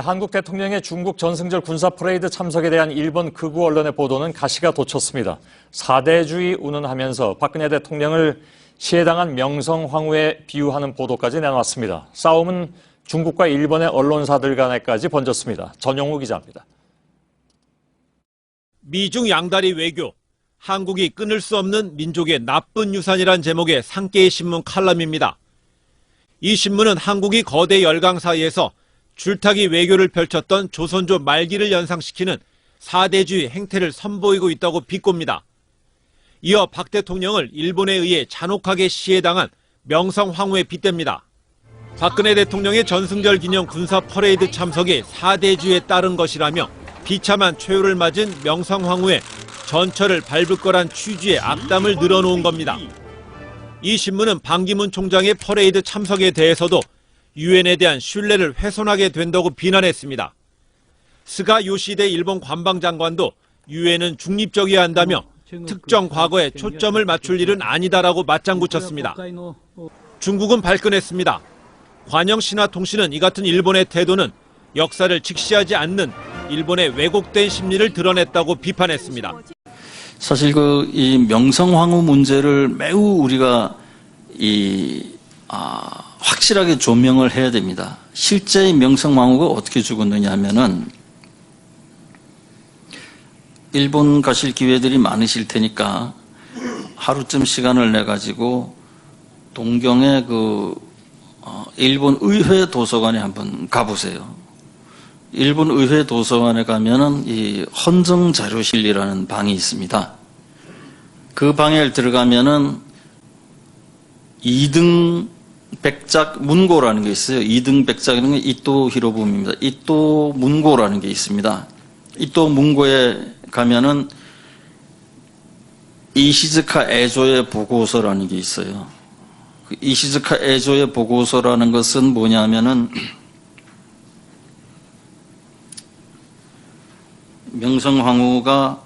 한국 대통령의 중국 전승절 군사 퍼레이드 참석에 대한 일본 극우 언론의 보도는 가시가 돋쳤습니다. 사대주의 운운하면서 박근혜 대통령을 시해당한 명성황후에 비유하는 보도까지 내놨습니다. 싸움은 중국과 일본의 언론사들 간에까지 번졌습니다. 전용우 기자입니다. 미중 양다리 외교, 한국이 끊을 수 없는 민족의 나쁜 유산이란 제목의 상계의 신문 칼럼입니다. 이 신문은 한국이 거대 열강 사이에서 줄타기 외교를 펼쳤던 조선조 말기를 연상시키는 사대주의 행태를 선보이고 있다고 비꼽니다. 이어 박 대통령을 일본에 의해 잔혹하게 시해당한 명성황후에 빗댑니다. 박근혜 대통령의 전승절 기념 군사 퍼레이드 참석이 사대주의에 따른 것이라며 비참한 최후를 맞은 명성황후의 전철을 밟을 거란 취지의 악담을 늘어놓은 겁니다. 이 신문은 반기문 총장의 퍼레이드 참석에 대해서도 유엔에 대한 신뢰를 훼손하게 된다고 비난했습니다. 스가 요시히데 일본 관방장관도 유엔은 중립적이어야 한다며 특정 과거에 초점을 맞출 일은 아니다라고 맞장구 쳤습니다. 중국은 발끈했습니다. 관영신화통신은 이 같은 일본의 태도는 역사를 직시하지 않는 일본의 왜곡된 심리를 드러냈다고 비판했습니다. 사실 이 명성황후 문제를 매우 우리가 확실하게 조명을 해야 됩니다. 실제 명성황후가 어떻게 죽었느냐 하면은 일본 가실 기회들이 많으실 테니까 하루쯤 시간을 내 가지고 동경의 일본 의회 도서관에 한번 가보세요. 일본 의회 도서관에 가면은 이 헌정 자료실이라는 방이 있습니다. 그 방에 들어가면은 2등 백작 문고라는 게 있어요. 2등 백작이라는 게 이토 히로부미입니다. 이토 문고라는 게 있습니다. 이토 문고에 가면은 이시즈카 에조의 보고서라는 게 있어요. 이시즈카 에조의 보고서라는 것은 뭐냐면은 명성황후가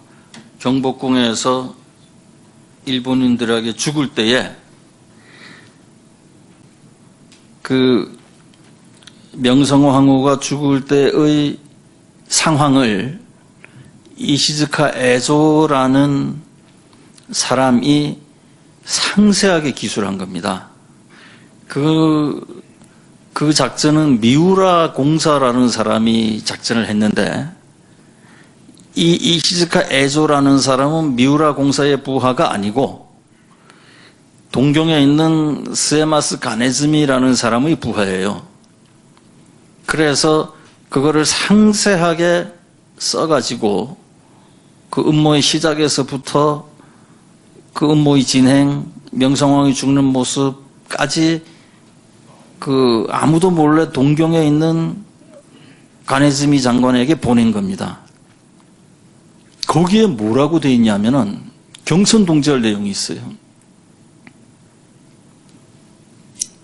경복궁에서 일본인들에게 죽을 때에 명성황후가 죽을 때의 상황을 이시즈카 에조라는 사람이 상세하게 기술한 겁니다. 그 작전은 미우라 공사라는 사람이 작전을 했는데 이 이시즈카 에조라는 사람은 미우라 공사의 부하가 아니고 동경에 있는 스에마스 가네즈미라는 사람의 부하예요. 그래서 그거를 상세하게 써가지고 그 음모의 시작에서부터 그 음모의 진행, 명성황이 죽는 모습까지 아무도 몰래 동경에 있는 가네즈미 장관에게 보낸 겁니다. 거기에 뭐라고 돼 있냐면은 경선동지할 내용이 있어요.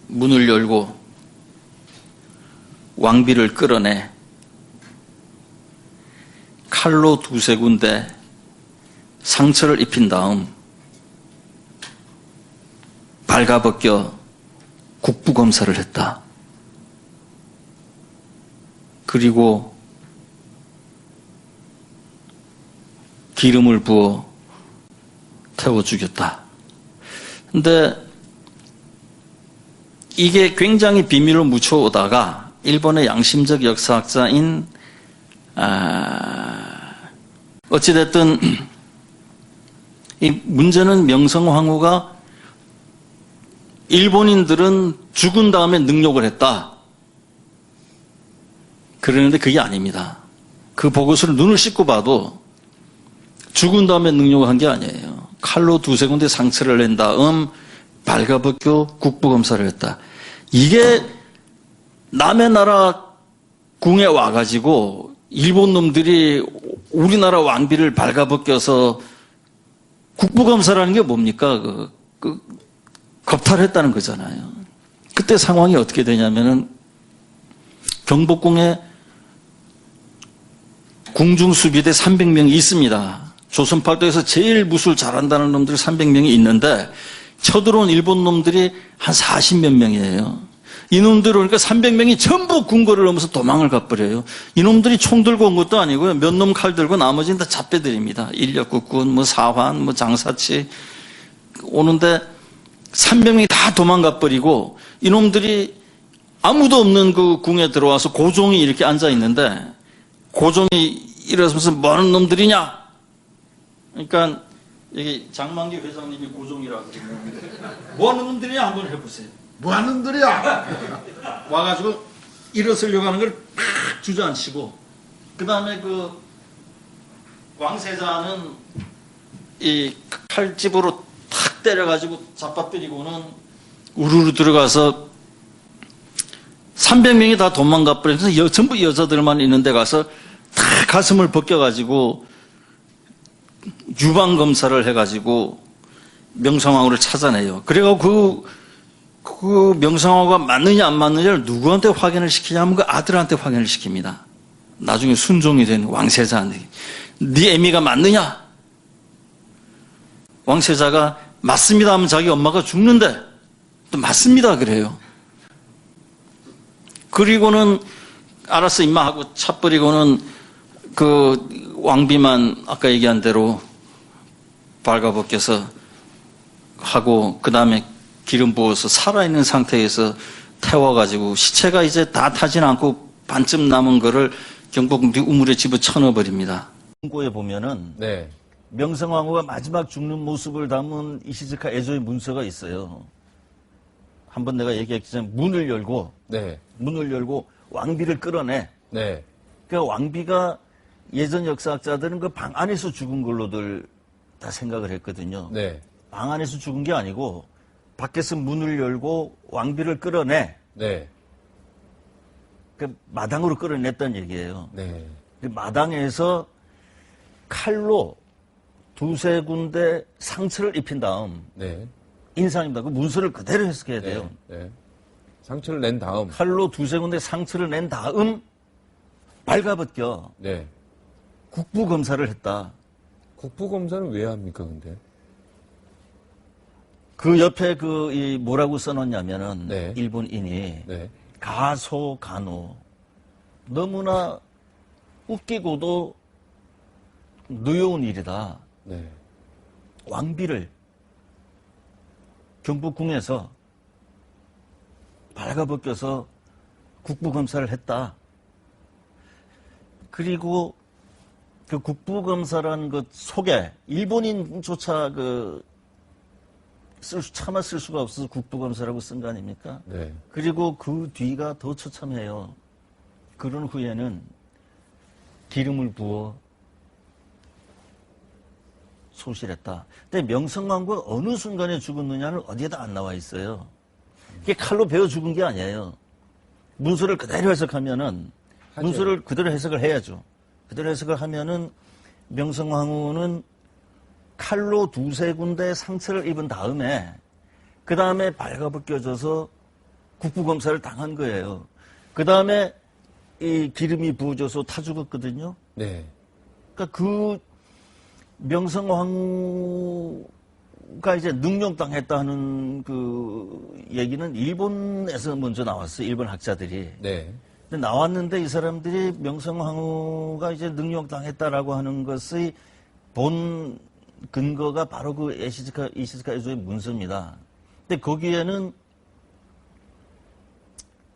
문을 열고 왕비를 끌어내 칼로 두세 군데 상처를 입힌 다음 발가벗겨 국부검사를 했다. 그리고 기름을 부어 태워 죽였다. 근데 이게 굉장히 비밀로 묻혀오다가 일본의 양심적 역사학자인 어찌됐든 이 문제는 명성황후가 일본인들은 죽은 다음에 능욕을 했다. 그러는데 그게 아닙니다. 그 보고서를 눈을 씻고 봐도 죽은 다음에 능욕을 한 게 아니에요. 칼로 두세 군데 상처를 낸 다음 발가벗겨 국부검사를 했다. 이게 남의 나라 궁에 와가지고 일본 놈들이 우리나라 왕비를 발가벗겨서 국부검사라는 게 뭡니까? 겁탈했다는 거잖아요. 그때 상황이 어떻게 되냐면은 경복궁에 궁중수비대 300명이 있습니다. 조선팔도에서 제일 무술 잘한다는 놈들이 300명이 있는데 쳐들어온 일본 놈들이 한 40몇 명이에요. 이놈들 오니까 300명이 전부 궁궐을 넘어서 도망을 가버려요. 이놈들이 총 들고 온 것도 아니고요. 몇 놈 칼 들고 나머지는 다 잡배들입니다. 인력국군, 뭐 사환, 뭐 장사치 오는데 300명이 다 도망가 버리고 이놈들이 아무도 없는 그 궁에 들어와서 고종이 이렇게 앉아 있는데 고종이 일어서면서 뭐 하는 놈들이냐? 그러니까 여기 장만기 회장님이 고종이라고 그러는데 뭐 하는 놈들이냐 한번 해보세요. 뭐 하는 들이야? 와가지고 일어서려고 하는 걸 팍 주저앉히고 그 다음에 그 왕세자는 이 칼집으로 탁 때려가지고 잡아뜨리고는 우르르 들어가서 300명이 다 도망가 버려서 전부 여자들만 있는 데 가서 다 가슴을 벗겨가지고 유방검사를 해가지고 명성황후를 찾아내요. 그래가지고 그 명성황후가 맞느냐 안 맞느냐를 누구한테 확인을 시키냐면 그 아들한테 확인을 시킵니다. 나중에 순종이 된 왕세자한테 네 애미가 맞느냐? 왕세자가 맞습니다 하면 자기 엄마가 죽는데 또 맞습니다 그래요. 그리고는 알았어 임마 하고 차버리고는 그 왕비만 아까 얘기한 대로 발가벗겨서 하고 그 다음에 기름 부어서 살아있는 상태에서 태워가지고 시체가 이제 다 타진 않고 반쯤 남은 거를 경복 우물에 집어쳐 넣어버립니다. 문고에 보면은 네. 명성황후가 마지막 죽는 모습을 담은 이시즈카 애조의 문서가 있어요. 한번 내가 얘기했지만 문을 열고 왕비를 끌어내. 네. 그 왕비가 예전 역사학자들은 그 방 안에서 죽은 걸로들 다 생각을 했거든요. 네. 방 안에서 죽은 게 아니고 밖에서 문을 열고 왕비를 끌어내. 네. 그 마당으로 끌어냈다는 얘기예요. 네. 그 마당에서 칼로 두세 군데 상처를 입힌 다음 네. 인상입니다. 그 문서를 그대로 해석해야 돼요. 네. 상처를 낸 다음. 칼로 두세 군데 상처를 낸 다음 발가벗겨 네. 국부검사를 했다. 국부검사는 왜 합니까, 근데? 그 옆에 이 뭐라고 써놓냐면은 네. 일본인이 네. 가소간호 너무나 웃기고도 누여운 일이다. 네. 왕비를 경복궁에서 발가벗겨서 국부검사를 했다. 그리고 그 국부검사라는 것 속에 일본인조차 차마 쓸 수가 없어서 국부검사라고 쓴 거 아닙니까? 네. 그리고 그 뒤가 더 처참해요. 그런 후에는 기름을 부어 소실했다. 근데 명성황후가 어느 순간에 죽었느냐는 어디에다 안 나와 있어요. 이게 칼로 베어 죽은 게 아니에요. 문서를 그대로 해석하면은 문서를 그대로 해석을 해야죠. 그대로 해석을 하면은 명성황후는 칼로 두세 군데 상처를 입은 다음에 그 다음에 발가벗겨져서 국부검사를 당한 거예요. 그 다음에 이 기름이 부어져서 타 죽었거든요. 네. 그러니까 그 명성황후가 이제 능욕당했다는 그 얘기는 일본에서 먼저 나왔어요. 일본 학자들이. 네. 근데 나왔는데 이 사람들이 명성황후가 이제 능욕당했다라고 하는 것의 본 근거가 바로 그 이시즈카 애조의 문서입니다. 근데 거기에는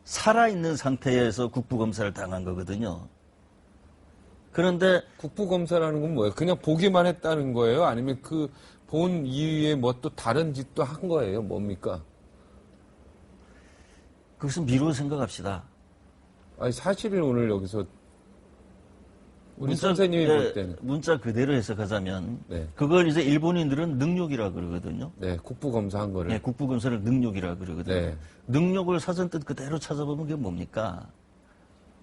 살아있는 상태에서 국부검사를 당한 거거든요. 그런데 국부검사라는 건 뭐예요? 그냥 보기만 했다는 거예요? 아니면 그 본 이후에 뭐 또 다른 짓도 한 거예요? 뭡니까? 그것은 미루어 생각합시다. 아니, 사실을 오늘 여기서 우리 선생님이 볼 때는. 문자 그대로 해석하자면 네. 그걸 이제 일본인들은 능욕이라 그러거든요. 네, 국부검사 한 거를. 네, 국부검사를 능욕이라 그러거든요. 네. 능욕을 사전뜻 그대로 찾아보면 그게 뭡니까?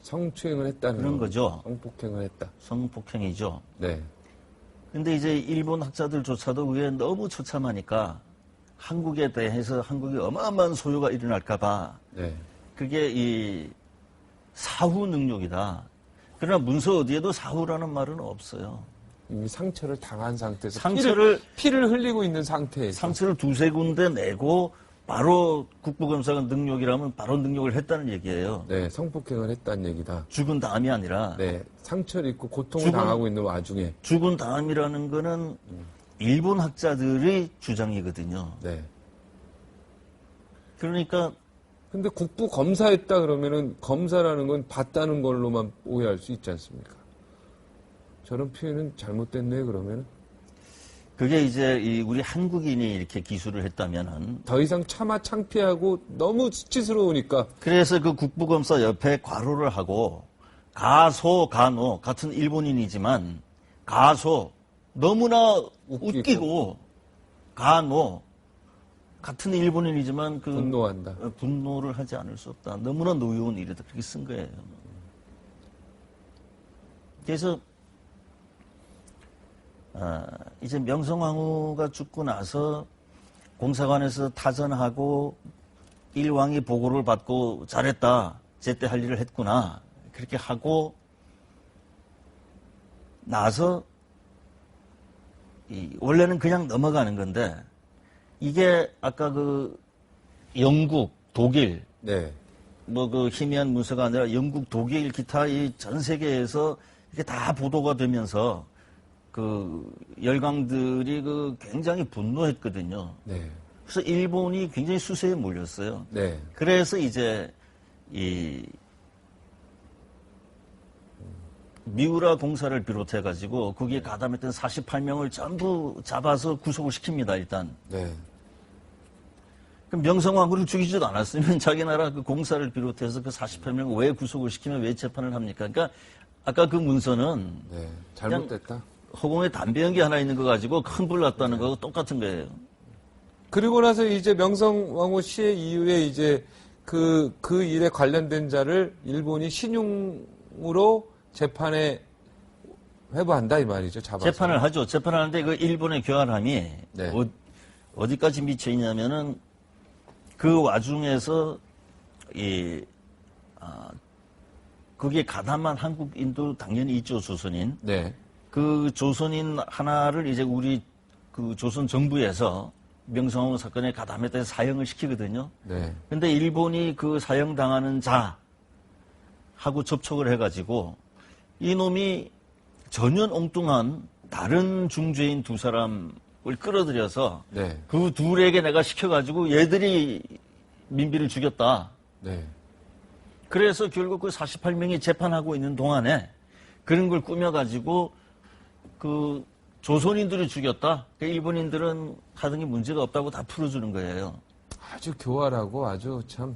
성추행을 했다는 그런 거죠. 성폭행을 했다. 성폭행이죠. 네. 근데 이제 일본 학자들조차도 그게 너무 처참하니까 한국에 대해서 한국이 어마어마한 소요가 일어날까봐 네. 그게 이 사후 능욕이다. 그러나 문서 어디에도 사후라는 말은 없어요. 이미 상처를 당한 상태에서 상처를 피를 흘리고 있는 상태에서 상처를 두세 군데 내고 바로 국부검사가 능욕이라면 바로 능욕을 했다는 얘기예요. 네, 성폭행을 했다는 얘기다. 죽은 다음이 아니라 네, 상처를 입고 고통을 당하고 있는 와중에. 죽은 다음이라는 거는 일본 학자들의 주장이거든요. 네. 그러니까 근데 국부 검사했다 그러면은 검사라는 건 봤다는 걸로만 오해할 수 있지 않습니까? 저런 표현은 잘못됐네 그러면은. 그게 이제 우리 한국인이 이렇게 기술을 했다면은 더 이상 차마 창피하고 너무 수치스러우니까. 그래서 그 국부검사 옆에 괄호를 하고 가소, 가노 같은 일본인이지만 가소 너무나 웃기고 가노 같은 일본인이지만 그 분노한다. 분노를 하지 않을 수 없다. 너무나 노여운 일이다. 그렇게 쓴 거예요. 그래서 이제 명성황후가 죽고 나서 공사관에서 타전하고 일왕이 보고를 받고 잘했다. 제때 할 일을 했구나. 그렇게 하고 나서 원래는 그냥 넘어가는 건데 이게 아까 그 영국, 독일 네. 뭐 그 희미한 문서가 아니라 영국, 독일, 기타 이 전 세계에서 이게 다 보도가 되면서 그 열강들이 그 굉장히 분노했거든요. 네. 그래서 일본이 굉장히 수세에 몰렸어요. 네. 그래서 이제 이 미우라 공사를 비롯해 가지고 거기에 가담했던 48명을 전부 잡아서 구속을 시킵니다. 일단. 네. 그럼 명성황후를 죽이지도 않았으면 자기 나라 그 공사를 비롯해서 그 48명을 왜 구속을 시키면 왜 재판을 합니까? 그러니까 아까 그 문서는 네. 잘못됐다. 허공에 담배 연기 하나 있는 거 가지고 큰 불 났다는 거하고 똑같은 거예요. 그리고 나서 이제 명성황후 시해 이후에 이제 그 일에 관련된 자를 일본이 신용으로 재판에 회부한다 이 말이죠. 잡아서. 재판을 하죠. 재판을 하는데 그 일본의 교활함이 네. 어디까지 미쳐 있냐면은 그 와중에서 거기에 가담한 한국인도 당연히 있죠. 조선인. 네. 그 조선인 하나를 이제 우리 그 조선 정부에서 명성황후 사건에 가담했다 해서 사형을 시키거든요. 네. 근데 일본이 그 사형당하는 자하고 접촉을 해가지고 이놈이 전혀 엉뚱한 다른 중죄인 두 사람을 끌어들여서 네. 그 둘에게 내가 시켜가지고 얘들이 민비를 죽였다. 네. 그래서 결국 그 48명이 재판하고 있는 동안에 그런 걸 꾸며가지고 그 조선인들이 죽였다. 그 일본인들은 하던 게 문제가 없다고 다 풀어주는 거예요. 아주 교활하고 아주 참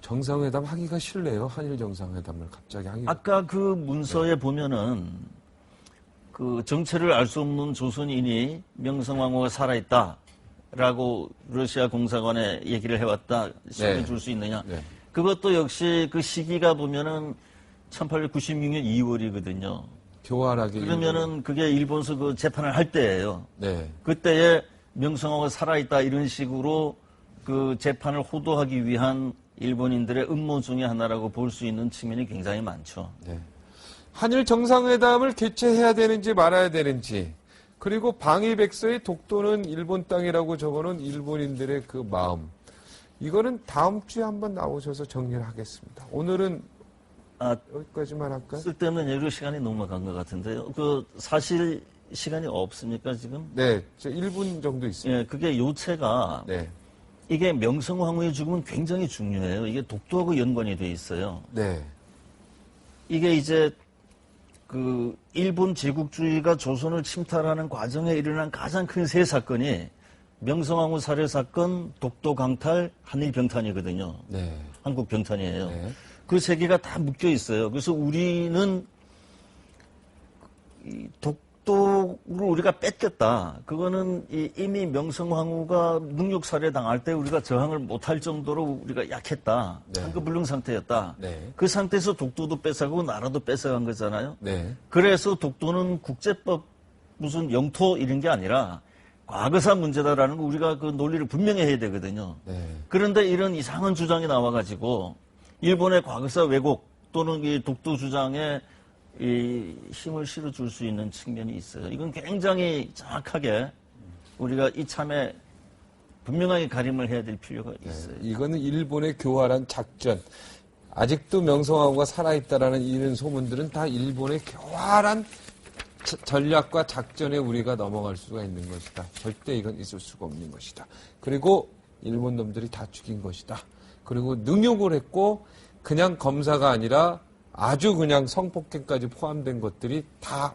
정상회담 하기가 싫네요. 한일 정상회담을 갑자기 하기가. 아까 그 문서에 보면은 그 정체를 알 수 없는 조선인이 명성황후가 살아있다라고 러시아 공사관에 얘기를 해왔다. 시켜줄 수 있느냐. 네. 그것도 역시 그 시기가 보면은 1896년 2월이거든요. 교활하게. 그러면은 그게 일본서 그 재판을 할 때예요. 네. 그때에 명성황후가 살아있다 이런 식으로 그 재판을 호도하기 위한 일본인들의 음모 중에 하나라고 볼 수 있는 측면이 굉장히 많죠. 네. 한일 정상회담을 개최해야 되는지 말아야 되는지, 그리고 방위백서에 독도는 일본 땅이라고 적어놓은 일본인들의 그 마음, 이거는 다음 주에 한번 나오셔서 정리를 하겠습니다. 오늘은 여기까지만 할까요? 쓸데없는 얘기로 시간이 넘어간 것 같은데요. 그 사실 시간이 없습니까 지금? 네, 1분 정도 있습니다. 예, 그게 요체가 네. 이게 명성황후의 죽음은 굉장히 중요해요. 이게 독도하고 연관이 돼 있어요. 네. 이게 이제 그 일본 제국주의가 조선을 침탈하는 과정에 일어난 가장 큰 세 사건이 명성황후 살해 사건, 독도 강탈, 한일 병탄이거든요. 네. 한국 병탄이에요. 네. 그 세 개가 다 묶여 있어요. 그래서 우리는 이 독도를 우리가 뺏겼다. 그거는 이미 명성황후가 능욕 살해 당할 때 우리가 저항을 못할 정도로 우리가 약했다. 네. 한급불능 상태였다. 네. 그 상태에서 독도도 뺏어가고 나라도 뺏어간 거잖아요. 네. 그래서 독도는 국제법 무슨 영토 이런 게 아니라 과거사 문제다라는 거 우리가 그 논리를 분명히 해야 되거든요. 네. 그런데 이런 이상한 주장이 나와가지고 일본의 과거사 왜곡 또는 이 독도 주장에 이 힘을 실어줄 수 있는 측면이 있어요. 이건 굉장히 정확하게 우리가 이참에 분명하게 가림을 해야 될 필요가 있어요. 이거는 일본의 교활한 작전. 아직도 명성황후가 살아있다라는 이런 소문들은 다 일본의 교활한 전략과 작전에 우리가 넘어갈 수가 있는 것이다. 절대 이건 있을 수가 없는 것이다. 그리고 일본 놈들이 다 죽인 것이다. 그리고 능욕을 했고 그냥 검사가 아니라 아주 그냥 성폭행까지 포함된 것들이 다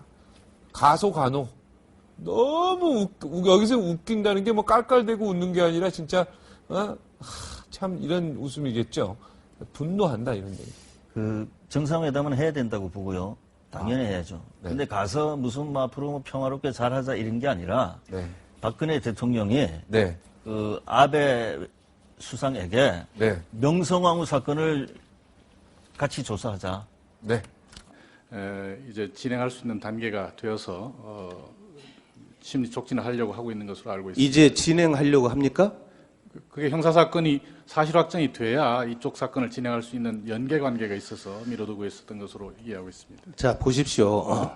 가소간호. 너무 여기서 웃긴다는 게 뭐 깔깔대고 웃는 게 아니라 진짜 참 이런 웃음이겠죠. 분노한다 이런 얘기. 그 정상회담은 해야 된다고 보고요. 당연히 해야죠. 네. 근데 가서 무슨 뭐 앞으로 뭐 평화롭게 잘하자 이런 게 아니라 네. 박근혜 대통령이 네. 그 아베 수상에게 네. 명성황후 사건을 같이 조사하자. 네. 이제 진행할 수 있는 단계가 되어서 심리 촉진을 하려고 하고 있는 것으로 알고 있습니다. 이제 진행하려고 합니까? 그게 형사 사건이 사실 확정이 돼야 이쪽 사건을 진행할 수 있는 연계 관계가 있어서 미뤄두고 있었던 것으로 이해하고 있습니다. 자, 보십시오.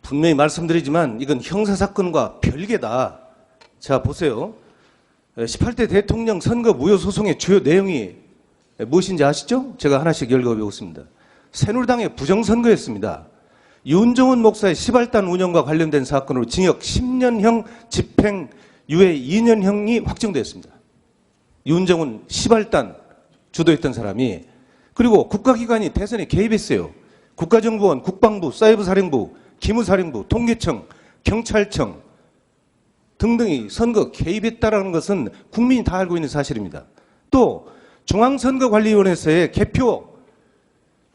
분명히 말씀드리지만 이건 형사사건과 별개다. 자, 보세요. 18대 대통령 선거 무효 소송의 주요 내용이 무엇인지 아시죠? 제가 하나씩 읽어보겠습니다. 새누리당의 부정선거였습니다. 윤정훈 목사의 시발단 운영과 관련된 사건으로 징역 10년형 집행유예 2년형이 확정되었습니다. 윤정훈 시발단 주도했던 사람이. 그리고 국가기관이 대선에 개입했어요. 국가정보원, 국방부, 사이버사령부, 기무사령부, 통계청, 경찰청 등등이 선거 개입했다는 것은 국민이 다 알고 있는 사실입니다. 또 중앙선거관리위원회에서의 개표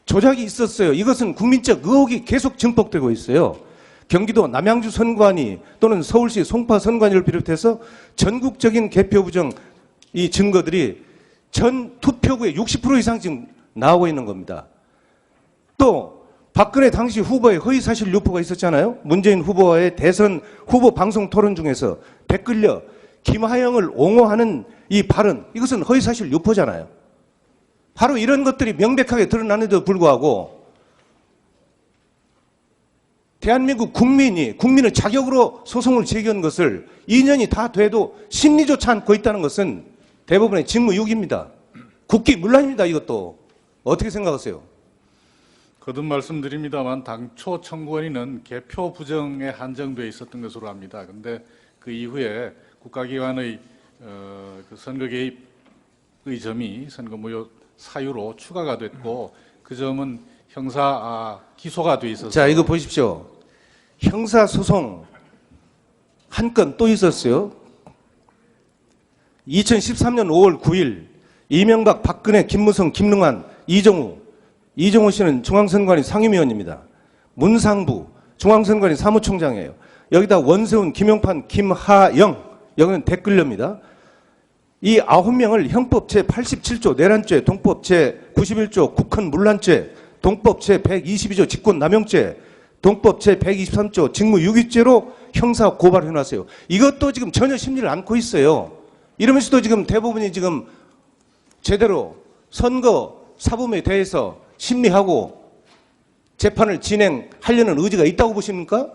조작이 있었어요. 이것은 국민적 의혹이 계속 증폭되고 있어요. 경기도 남양주 선관위 또는 서울시 송파 선관위를 비롯해서 전국적인 개표 부정 이 증거들이 전 투표구의 60% 이상 지금 나오고 있는 겁니다. 또 박근혜 당시 후보의 허위사실 유포가 있었잖아요. 문재인 후보와의 대선 후보 방송 토론 중에서 댓글려 김하영을 옹호하는 이 발언, 이것은 허위사실 유포잖아요. 바로 이런 것들이 명백하게 드러나는데도 불구하고 대한민국 국민을 자격으로 소송을 제기한 것을 2년이 다 돼도 심리조차 않고 있다는 것은 대부분의 직무유기입니다. 국기문란입니다. 이것도. 어떻게 생각하세요? 거듭 말씀드립니다만 당초 청구원인은 개표 부정에 한정되어 있었던 것으로 압니다. 그런데 그 이후에 국가기관의 그 선거 개입의 점이 선거 무효 사유로 추가가 됐고 그 점은 형사 기소가 돼 있어서. 자, 이거 보십시오. 형사소송 한 건 또 있었어요. 2013년 5월 9일 이명박, 박근혜, 김무성, 김능환, 이정우 씨는 중앙선관위 상임위원입니다. 문상부 중앙선관위 사무총장이에요. 여기다 원세훈, 김용판, 김하영 여기는 댓글료입니다. 이 9명을 형법 제87조 내란죄, 동법 제91조 국헌 문란죄, 동법 제122조 직권남용죄, 동법 제123조 직무유기죄로 형사 고발해놨어요. 이것도 지금 전혀 심리를 않고 있어요. 이러면서도 지금 대부분이 지금 제대로 선거 사범에 대해서 심리하고 재판을 진행하려는 의지가 있다고 보십니까?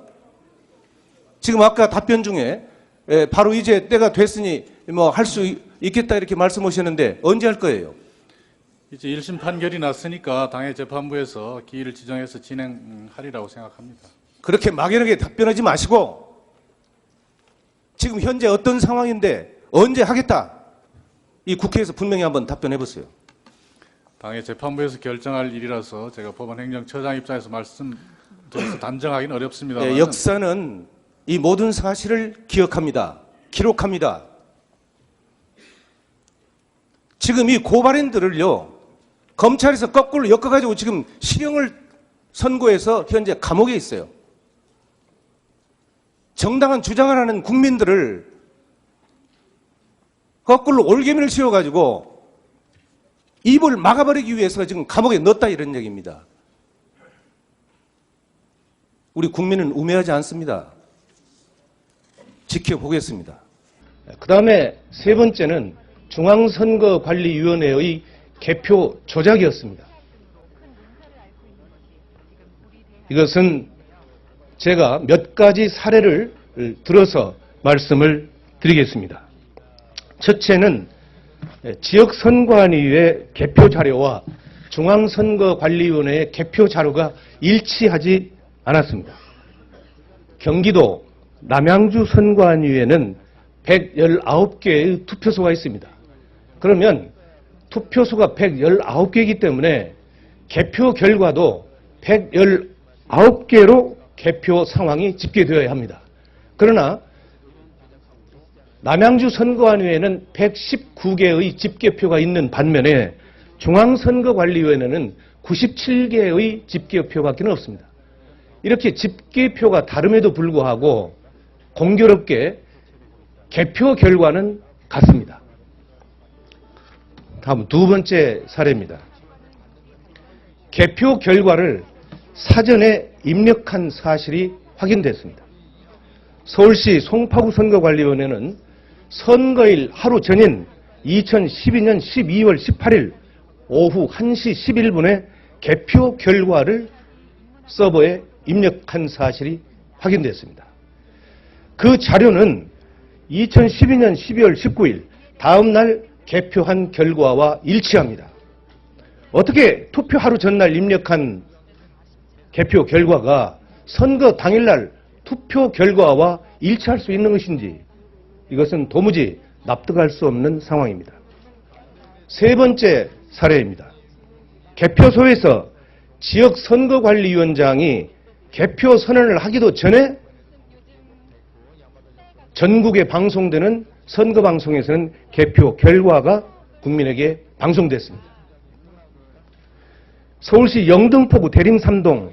지금 아까 답변 중에 바로 이제 때가 됐으니 뭐 할 수 있겠다 이렇게 말씀하셨는데 언제 할 거예요? 이제 1심 판결이 났으니까 당의 재판부에서 기일을 지정해서 진행하리라고 생각합니다. 그렇게 막연하게 답변하지 마시고 지금 현재 어떤 상황인데 언제 하겠다. 이 국회에서 분명히 한번 답변해 보세요. 당의 재판부에서 결정할 일이라서 제가 법원행정처장 입장에서 말씀드려서 단정하기는 어렵습니다만 네, 역사는 이 모든 사실을 기억합니다. 기록합니다. 지금 이 고발인들을요, 검찰에서 거꾸로 엮어가지고 지금 실형을 선고해서 현재 감옥에 있어요. 정당한 주장을 하는 국민들을 거꾸로 올개미를 씌워가지고 입을 막아버리기 위해서 지금 감옥에 넣었다 이런 얘기입니다. 우리 국민은 우매하지 않습니다. 지켜보겠습니다. 그 다음에 세 번째는 중앙선거관리위원회의 개표 조작이었습니다. 이것은 제가 몇 가지 사례를 들어서 말씀을 드리겠습니다. 첫째는 지역선거관위의 개표 자료와 중앙선거관리위원회의 개표 자료가 일치하지 않았습니다. 경기도 남양주 선거관위에는 119개의 투표소가 있습니다. 그러면 투표소가 119개이기 때문에 개표 결과도 119개로 개표 상황이 집계되어야 합니다. 그러나 남양주 선거관위에는 119개의 집계표가 있는 반면에 중앙선거관리위원회는 97개의 집계표밖에 없습니다. 이렇게 집계표가 다름에도 불구하고 공교롭게 개표 결과는 같습니다. 다음 두 번째 사례입니다. 개표 결과를 사전에 입력한 사실이 확인됐습니다. 서울시 송파구 선거관리위원회는 선거일 하루 전인 2012년 12월 18일 오후 1시 11분에 개표 결과를 서버에 입력한 사실이 확인됐습니다. 그 자료는 2012년 12월 19일 다음 날 개표한 결과와 일치합니다. 어떻게 투표 하루 전날 입력한 개표 결과가 선거 당일날 투표 결과와 일치할 수 있는 것인지 이것은 도무지 납득할 수 없는 상황입니다. 세 번째 사례입니다. 개표소에서 지역선거관리위원장이 개표 선언을 하기도 전에 전국에 방송되는 선거방송에서는 개표 결과가 국민에게 방송됐습니다. 서울시 영등포구 대림3동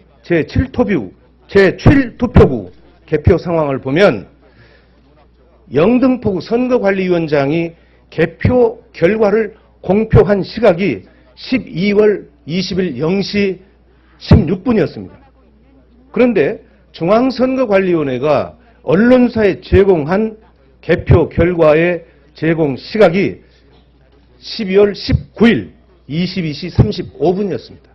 제7투표구 개표 상황을 보면 영등포구 선거관리위원장이 개표 결과를 공표한 시각이 12월 20일 0시 16분이었습니다. 그런데 중앙선거관리위원회가 언론사에 제공한 개표 결과의 제공 시각이 12월 19일 22시 35분이었습니다.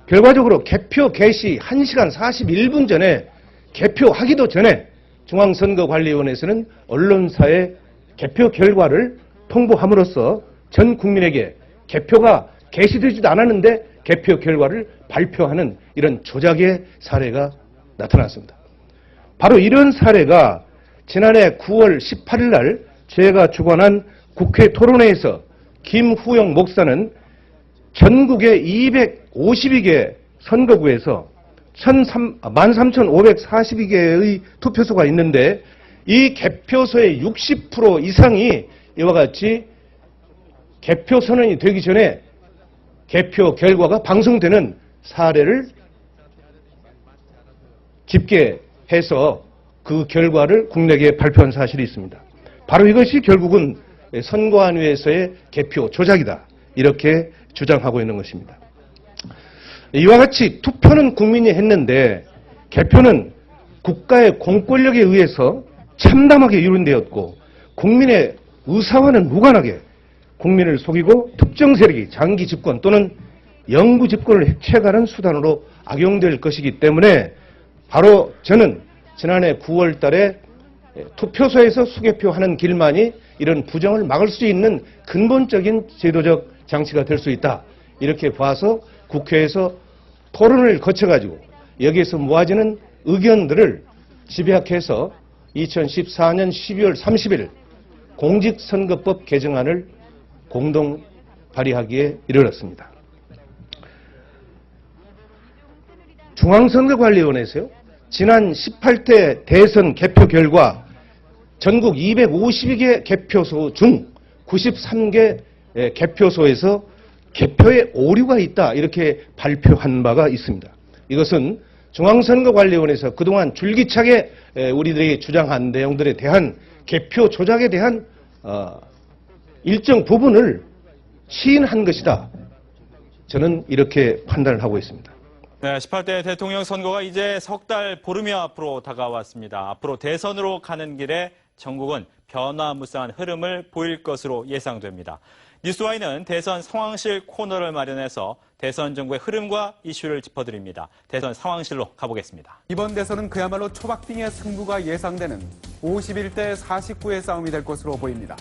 결과적으로 개표 개시 1시간 41분 전에 개표하기도 전에 중앙선거관리위원회에서는 언론사에 개표 결과를 통보함으로써 전 국민에게 개표가 개시되지도 않았는데 개표 결과를 발표하는 이런 조작의 사례가 나타났습니다. 바로 이런 사례가 지난해 9월 18일 날 제가 주관한 국회 토론회에서 김후영 목사는 전국의 252개 선거구에서 13,542개의 투표소가 있는데 이 개표소의 60% 이상이 이와 같이 개표 선언이 되기 전에 개표 결과가 방송되는 사례를 집계해서 그 결과를 국내에 발표한 사실이 있습니다. 바로 이것이 결국은 선거관위에서의 개표 조작이다. 이렇게 주장하고 있는 것입니다. 이와 같이 투표는 국민이 했는데 개표는 국가의 공권력에 의해서 참담하게 이룬되었고 국민의 의사와는 무관하게 국민을 속이고 특정 세력이 장기 집권 또는 영구 집권을 해체하는 수단으로 악용될 것이기 때문에 바로 저는 지난해 9월 달에 투표소에서 수개표하는 길만이 이런 부정을 막을 수 있는 근본적인 제도적 장치가 될 수 있다. 이렇게 봐서 국회에서 토론을 거쳐가지고 여기에서 모아지는 의견들을 집약해서 2014년 12월 30일 공직선거법 개정안을 공동 발의하기에 이르렀습니다. 중앙선거관리위원회에서요. 지난 18대 대선 개표 결과 전국 252개 개표소 중 93개 개표소에서 개표에 오류가 있다 이렇게 발표한 바가 있습니다. 이것은 중앙선거관리위원회에서 그동안 줄기차게 우리들이 주장한 내용들에 대한 개표 조작에 대한 일정 부분을 시인한 것이다. 저는 이렇게 판단을 하고 있습니다. 네, 18대 대통령 선거가 이제 석 달 보름여 앞으로 다가왔습니다. 앞으로 대선으로 가는 길에 전국은 변화무쌍한 흐름을 보일 것으로 예상됩니다. 뉴스와이는 대선 상황실 코너를 마련해서 대선 정부의 흐름과 이슈를 짚어드립니다. 대선 상황실로 가보겠습니다. 이번 대선은 그야말로 초박빙의 승부가 예상되는 51대 49의 싸움이 될 것으로 보입니다.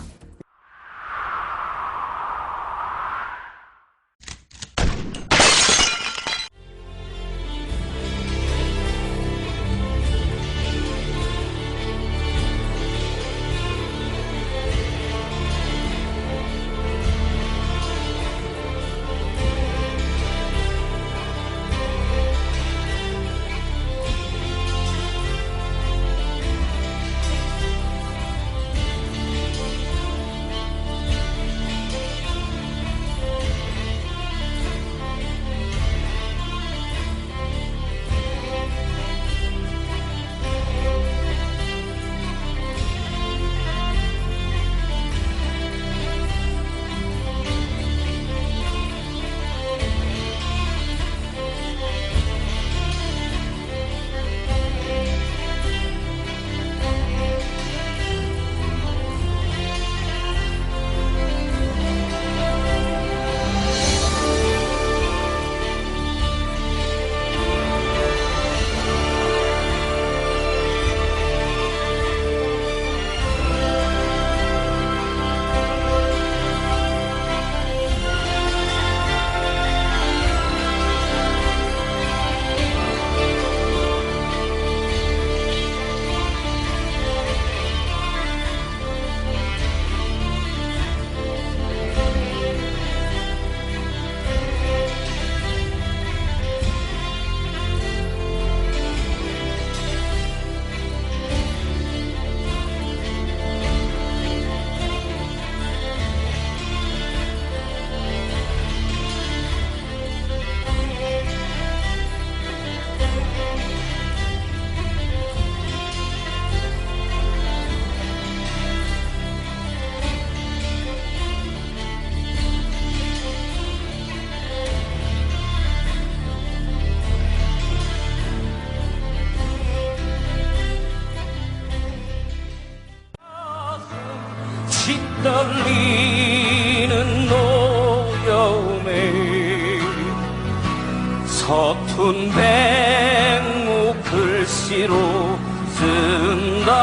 서툰 백목 글씨로 쓴다.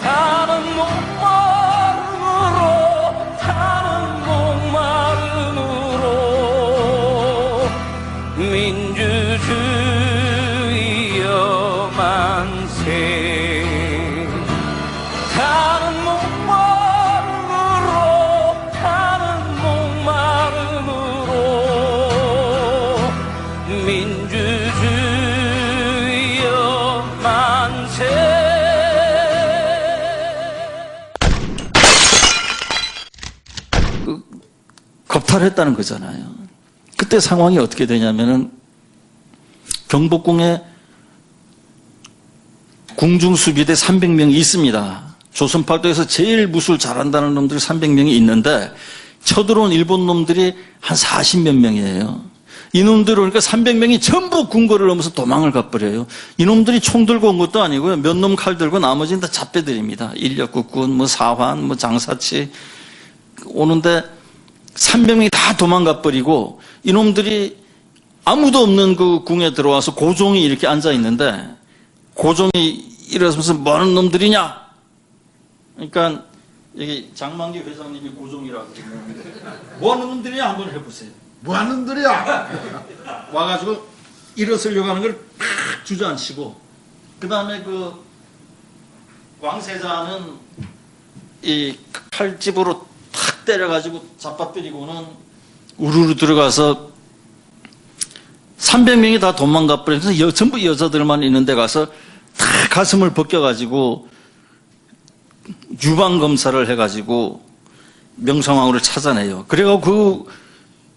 다른 목마름으로 다른 목마름으로 민주주의여 만세. 다른 목마름으로 다른 목마름으로 민주주의여 만세. 겁탈했다는 거잖아요. 그때 상황이 어떻게 되냐면은 경복궁에 궁중수비대 300명이 있습니다. 조선팔도에서 제일 무술 잘한다는 놈들이 300명이 있는데 쳐들어온 일본 놈들이 한 40몇 명이에요. 이놈들 그러니까 300명이 전부 궁궐을 넘어서 도망을 가버려요. 이놈들이 총 들고 온 것도 아니고요. 몇 놈 칼 들고 나머지는 다 잡배들입니다. 인력국군, 뭐 사환, 뭐 장사치 오는데 300명이 다 도망가 버리고 이놈들이 아무도 없는 그 궁에 들어와서 고종이 이렇게 앉아 있는데 고종이 일어서면서 뭐 하는 놈들이냐? 그러니까 여기 장만기 회장님이 고종이라고 뭐 하는 놈들이냐 한번 해보세요. 뭐 하는 놈들이야? 와가지고 일어서려고 하는 걸 팍 주저앉히고 그 다음에 그 왕세자는 이 칼집으로 탁 때려가지고 잡아뜨리고는 우르르 들어가서 300명이 다 도망가 버려서 전부 여자들만 있는 데 가서 다 가슴을 벗겨가지고 유방검사를 해가지고 명성황후를 찾아내요. 그래가지고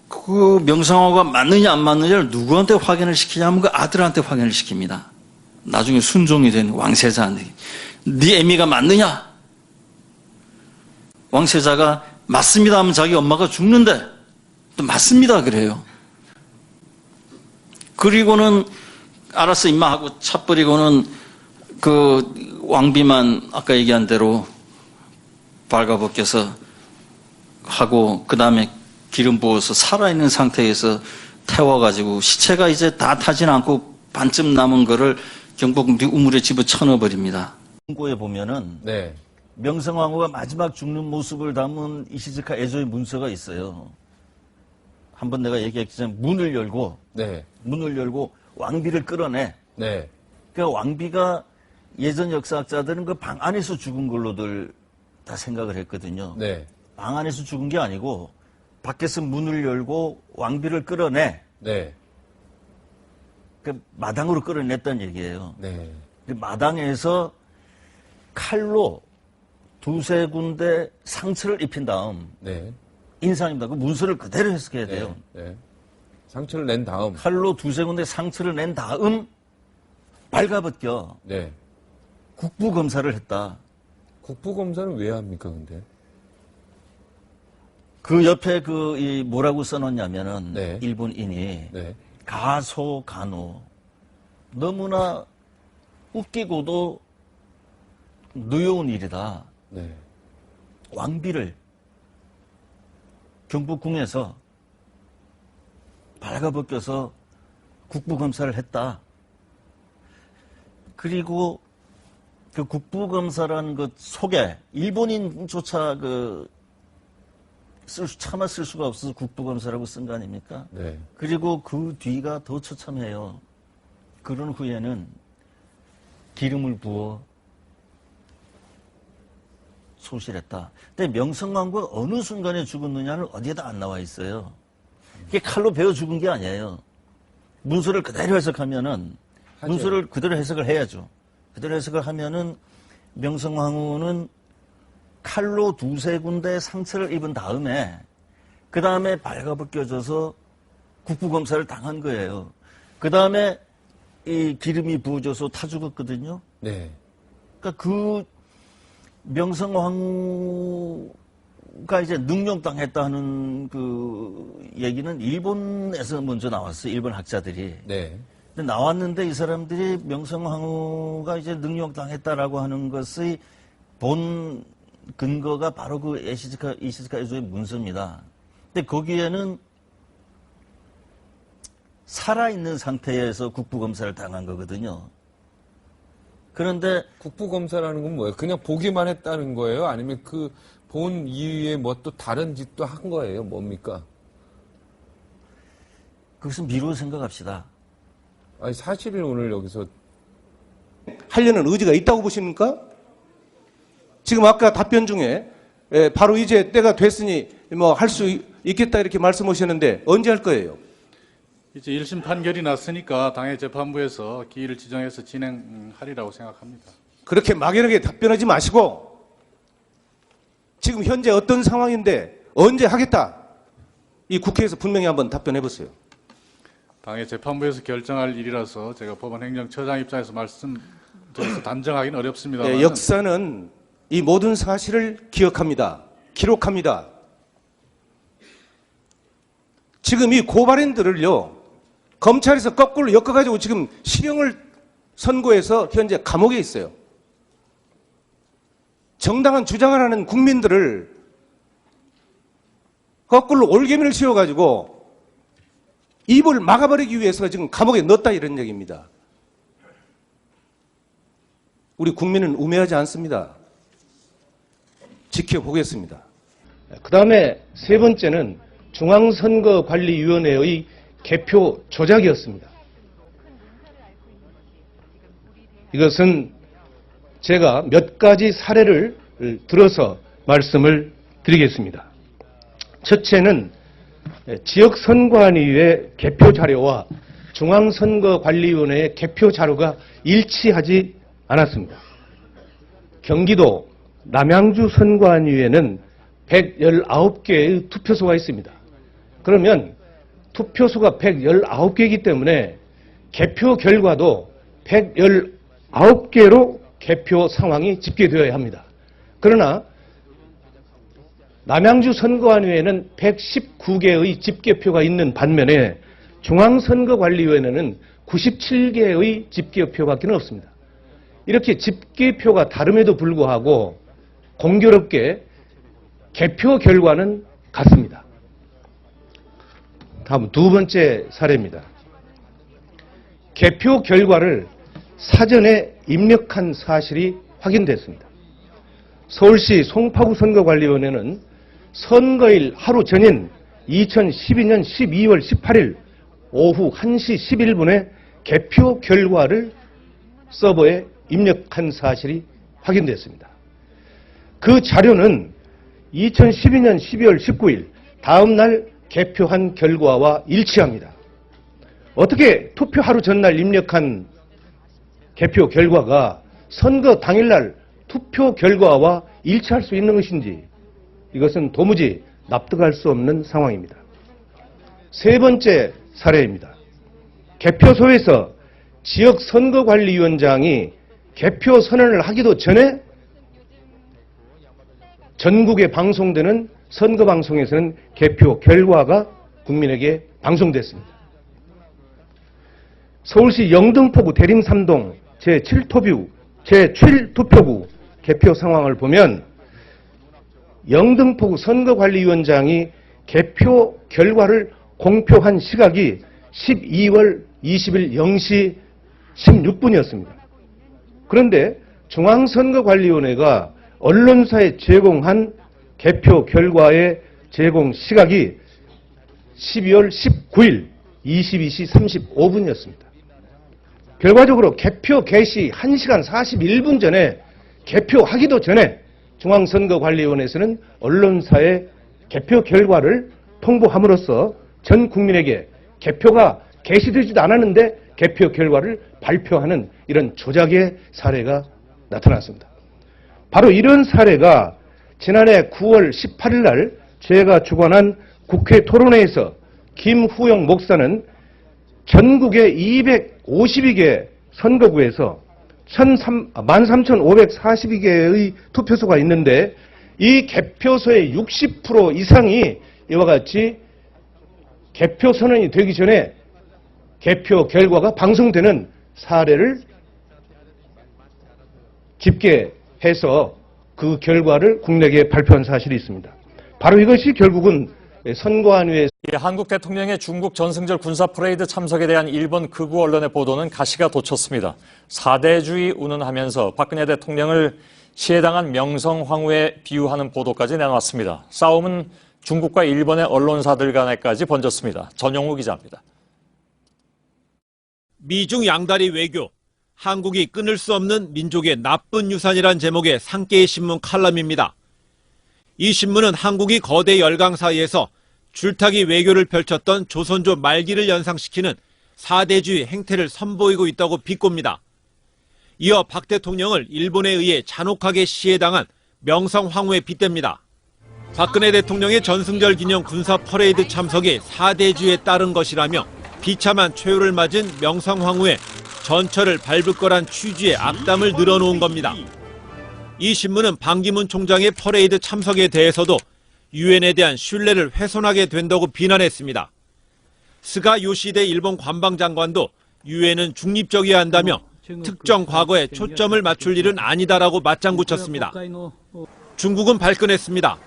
그 명성황후가 맞느냐 안 맞느냐를 누구한테 확인을 시키냐면 그 아들한테 확인을 시킵니다. 나중에 순종이 된 왕세자한테. 네 애미가 맞느냐? 왕세자가 맞습니다 하면 자기 엄마가 죽는데 또 맞습니다 그래요. 그리고는 알았어 임마 하고 차버리고는 그 왕비만 아까 얘기한 대로 발가벗겨서 하고 그 다음에 기름 부어서 살아있는 상태에서 태워가지고 시체가 이제 다 타진 않고 반쯤 남은 거를 경복궁 뒤 우물에 집어쳐 넣어버립니다. 고에 보면은 네. 명성황후가 마지막 죽는 모습을 담은 이시즈카 에조의 문서가 있어요. 한번 내가 얘기했지만 문을 열고 네. 왕비를 끌어내. 네. 그 왕비가 예전 역사학자들은 그 방 안에서 죽은 걸로들 다 생각을 했거든요. 네. 방 안에서 죽은 게 아니고 밖에서 문을 열고 왕비를 끌어내. 네. 그 마당으로 끌어냈다는 얘기예요. 네. 그 마당에서 칼로 두세 군데 상처를 입힌 다음 네. 인상입니다. 그 문서를 그대로 해석해야 돼요. 네. 상처를 낸 다음. 칼로 두세 군데 상처를 낸 다음 발가벗겨 네. 국부검사를 했다. 국부검사는 왜 합니까, 근데? 그 옆에 이 뭐라고 써놓냐면은 네. 일본인이 네. 가소간호 너무나 웃기고도 누여운 일이다. 네. 왕비를 경복궁에서 발가벗겨서 국부검사를 했다. 그리고 그 국부검사라는 것 속에 일본인조차 차마 쓸 수가 없어서 국부검사라고 쓴 거 아닙니까? 네. 그리고 그 뒤가 더 처참해요. 그런 후에는 기름을 부어 소실했다. 근데 명성황후가 어느 순간에 죽었느냐는 어디에다 안 나와 있어요. 이게 칼로 베어 죽은 게 아니에요. 문서를 그대로 해석하면은 문서를 그대로 해석을 해야죠. 그대로 해석을 하면은 명성황후는 칼로 두세 군데 상처를 입은 다음에 그 다음에 발가벗겨져서 국부검사를 당한 거예요. 그 다음에 이 기름이 부어져서 타 죽었거든요. 네. 그러니까 그 명성황후가 이제 능욕당했다는 그 얘기는 일본에서 먼저 나왔어요. 일본 학자들이. 네. 근데 나왔는데 이 사람들이 명성황후가 이제 능욕당했다라고 하는 것의 본 근거가 바로 그 이시즈카 에조의 문서입니다. 근데 거기에는 살아있는 상태에서 국부검사를 당한 거거든요. 그런데 국부검사라는 건 뭐예요? 그냥 보기만 했다는 거예요? 아니면 그 본 이후에 뭐 또 다른 짓도 한 거예요? 뭡니까? 그것은 미루어 생각합시다. 아니, 사실을 오늘 여기서 하려는 의지가 있다고 보십니까? 지금 아까 답변 중에 바로 이제 때가 됐으니 뭐 할 수 있겠다 이렇게 말씀하셨는데 언제 할 거예요? 이제 1심 판결이 났으니까 당해 재판부에서 기일을 지정해서 진행하리라고 생각합니다. 그렇게 막연하게 답변하지 마시고 지금 현재 어떤 상황인데 언제 하겠다. 이 국회에서 분명히 한번 답변해 보세요. 당해 재판부에서 결정할 일이라서 제가 법원 행정처장 입장에서 말씀드려서 단정하기는 어렵습니다만 역사는 이 모든 사실을 기억합니다. 기록합니다. 지금 이 고발인들을요, 검찰에서 거꾸로 엮어가지고 지금 실형을 선고해서 현재 감옥에 있어요. 정당한 주장을 하는 국민들을 거꾸로 올개미를 씌워가지고 입을 막아버리기 위해서 지금 감옥에 넣었다 이런 얘기입니다. 우리 국민은 우매하지 않습니다. 지켜보겠습니다. 그 다음에 세 번째는 중앙선거관리위원회의 개표 조작이었습니다. 이것은 제가 몇 가지 사례를 들어서 말씀을 드리겠습니다. 첫째는 지역선거관위의 개표 자료와 중앙선거관리위원회의 개표 자료가 일치하지 않았습니다. 경기도 남양주 선거관위에는 119개의 투표소가 있습니다. 그러면 투표소가 119개이기 때문에 개표 결과도 119개로 개표 상황이 집계되어야 합니다. 그러나 남양주 선거관위에는 119개의 집계표가 있는 반면에 중앙선거관리위원회는 97개의 집계표밖에 없습니다. 이렇게 집계표가 다름에도 불구하고 공교롭게 개표 결과는 같습니다. 다음 두 번째 사례입니다. 개표 결과를 사전에 입력한 사실이 확인됐습니다. 서울시 송파구 선거관리위원회는 선거일 하루 전인 2012년 12월 18일 오후 1시 11분에 개표 결과를 서버에 입력한 사실이 확인됐습니다. 그 자료는 2012년 12월 19일 다음 날 개표한 결과와 일치합니다. 어떻게 투표 하루 전날 입력한 개표 결과가 선거 당일날 투표 결과와 일치할 수 있는 것인지 이것은 도무지 납득할 수 없는 상황입니다. 세 번째 사례입니다. 개표소에서 지역선거관리위원장이 개표 선언을 하기도 전에 전국에 방송되는 선거방송에서는 개표 결과가 국민에게 방송됐습니다. 서울시 영등포구 대림3동 제7투표구 개표 상황을 보면 영등포구 선거관리위원장이 개표 결과를 공표한 시각이 12월 20일 0시 16분이었습니다. 그런데 중앙선거관리위원회가 언론사에 제공한 개표 결과의 제공 시각이 12월 19일 22시 35분이었습니다. 결과적으로 개표 개시 1시간 41분 전에 개표하기도 전에 중앙선거관리위원회에서는 언론사에 개표 결과를 통보함으로써 전 국민에게 개표가 개시되지도 않았는데 개표 결과를 발표하는 이런 조작의 사례가 나타났습니다. 바로 이런 사례가 지난해 9월 18일 날 제가 주관한 국회 토론회에서 김후영 목사는 전국의 252개 선거구에서 13,542개의 투표소가 있는데 이 개표소의 60% 이상이 이와 같이 개표 선언이 되기 전에 개표 결과가 방송되는 사례를 집계해서 그 결과를 국내에 발표한 사실이 있습니다. 바로 이것이 결국은 선고한 후에 한국 대통령의 중국 전승절 군사 퍼레이드 참석에 대한 일본 극우 언론의 보도는 가시가 돋쳤습니다. 사대주의 운운하면서 박근혜 대통령을 시해당한 명성황후에 비유하는 보도까지 내놨습니다. 싸움은 중국과 일본의 언론사들 간에까지 번졌습니다. 전용우 기자입니다. 미중 양다리 외교, 한국이 끊을 수 없는 민족의 나쁜 유산이란 제목의 상계의 신문 칼럼입니다. 이 신문은 한국이 거대 열강 사이에서 줄타기 외교를 펼쳤던 조선조 말기를 연상시키는 사대주의 행태를 선보이고 있다고 비꼽니다. 이어 박 대통령을 일본에 의해 잔혹하게 시해당한 명성황후에 빗댑니다. 박근혜 대통령의 전승절 기념 군사 퍼레이드 참석이 사대주의에 따른 것이라며 비참한 최후를 맞은 명성황후의 전철을 밟을 거란 취지의 악담을 늘어놓은 겁니다. 이 신문은 반기문 총장의 퍼레이드 참석에 대해서도 유엔에 대한 신뢰를 훼손하게 된다고 비난했습니다. 스가 요시대 일본 관방장관도 유엔은 중립적이어야 한다며 특정 과거에 초점을 맞출 일은 아니다라고 맞장구 쳤습니다. 중국은 발끈했습니다.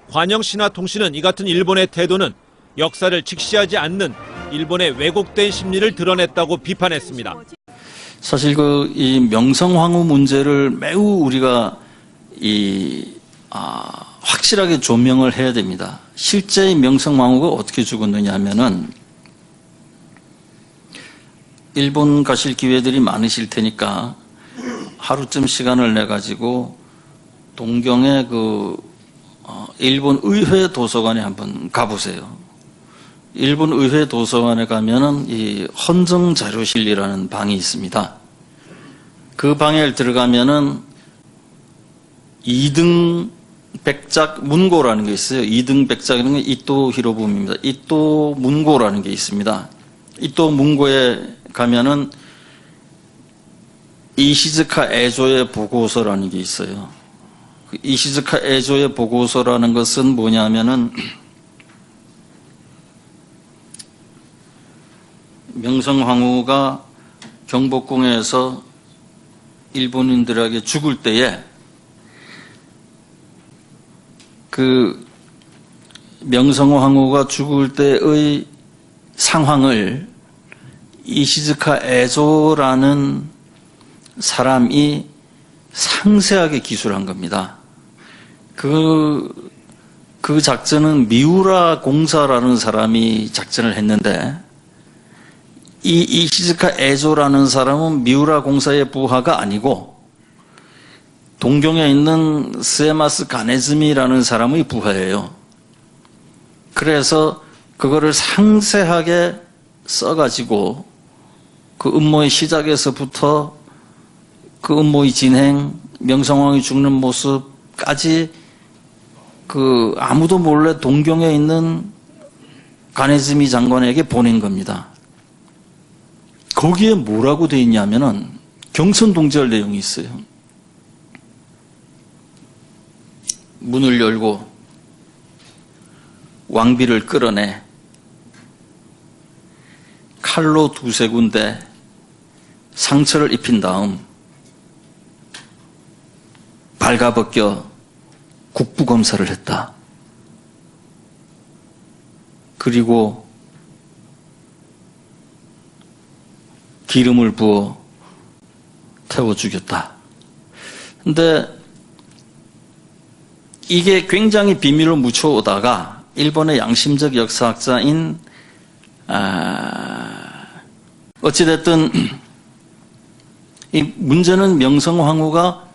관영신화통신은 이 같은 일본의 태도는 역사를 직시하지 않는 일본의 왜곡된 심리를 드러냈다고 비판했습니다. 사실 이 명성황후 문제를 매우 우리가 확실하게 조명을 해야 됩니다. 실제 명성황후가 어떻게 죽었느냐 하면은 일본 가실 기회들이 많으실 테니까 하루쯤 시간을 내 가지고 동경의 일본 의회 도서관에 한번 가보세요. 일본 의회 도서관에 가면은 이 헌정 자료실이라는 방이 있습니다. 그 방에 들어가면은 2등 백작 문고라는 게 있어요. 2등 백작이라는 게 이토 히로부미입니다. 이토 문고라는 게 있습니다. 이토 문고에 가면은 이시즈카 에조의 보고서라는 게 있어요. 이시즈카 에조의 보고서라는 것은 뭐냐면은 명성황후가 경복궁에서 일본인들에게 죽을 때에 명성황후가 죽을 때의 상황을 이시즈카 에조라는 사람이 상세하게 기술한 겁니다. 그 작전은 미우라 공사라는 사람이 작전을 했는데 이 이시즈카 에조라는 사람은 미우라 공사의 부하가 아니고 동경에 있는 스에마스 가네즈미라는 사람의 부하예요. 그래서 그거를 상세하게 써가지고 그 음모의 시작에서부터 그 음모의 진행, 명성황이 죽는 모습까지 아무도 몰래 동경에 있는 가네즈미 장관에게 보낸 겁니다. 거기에 뭐라고 돼 있냐면은 경선동지할 내용이 있어요. 문을 열고 왕비를 끌어내 칼로 두세 군데 상처를 입힌 다음 발가벗겨 국부검사를 했다. 그리고 기름을 부어 태워 죽였다. 근데 이게 굉장히 비밀을 묻혀오다가 일본의 양심적 역사학자인 어찌됐든 이 문제는 명성황후가